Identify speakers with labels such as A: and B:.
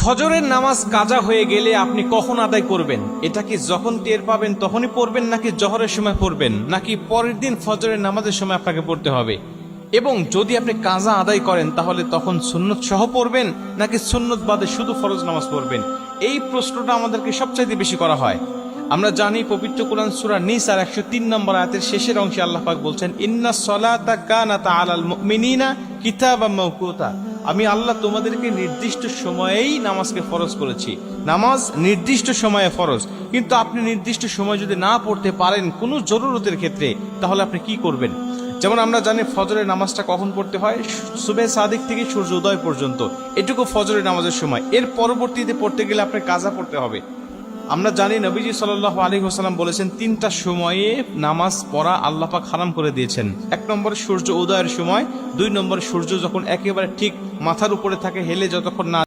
A: ফজরের নামাজ কাজা হয়ে গেলে আপনি কখন আদায় করবেন? এটা কি যখন টের পাবেন তখনই পড়বেন, নাকি জহরের সময় পড়বেন, নাকি পরের দিন ফজরের নামাজের সময় আপনাকে পড়তে হবে? এবং যদি আপনি কাজা আদায় করেন তাহলে তখন সুন্নত সহ পড়বেন, নাকি সুন্নত বাদে শুধু ফরজ নামাজ পড়বেন? এই প্রশ্নটা আমাদেরকে সবচাইতে বেশি করা হয়। আমরা জানি পবিত্র কোরআন সূরা নিসার 103 নম্বর আয়াতের শেষের অংশে আল্লাহ পাক বলছেন, ইন্নাস সালাতা কানাত আলাল মুমিনিনা কিতাবাম মাওকুতা। আমি আল্লাহ তোমাদেরকে নির্দিষ্ট সময়েই নামাজকে ফরজ করেছি। নামাজ নির্দিষ্ট সময়ে ফরজ, কিন্তু আপনি নির্দিষ্ট সময় যদি না পড়তে পারেন কোনো জরুরতের ক্ষেত্রে, তাহলে আপনি কি করবেন? যেমন আমরা জানি ফজরের নামাজটা কখন পড়তে হয়? সুবহে সাদিক থেকে সূর্য উদয় পর্যন্ত, এটুকু ফজরের নামাজের সময়। এর পরবর্তীতে পড়তে গেলে আপনার কাজা পড়তে হবে। আমরা জানি নবীজি সাল্লাল্লাহু আলাইহি ওয়াসাল্লাম বলেছেন, তিনটা সময়ে নামাজ পড়া আল্লাহ পাক হারাম করে দিয়েছেন। 1 নম্বর সূর্য উদয়ের সময়, 2 নম্বর সূর্য যখন একেবারে ঠিক মাথার উপরে থাকে, হেলে যতক্ষণ না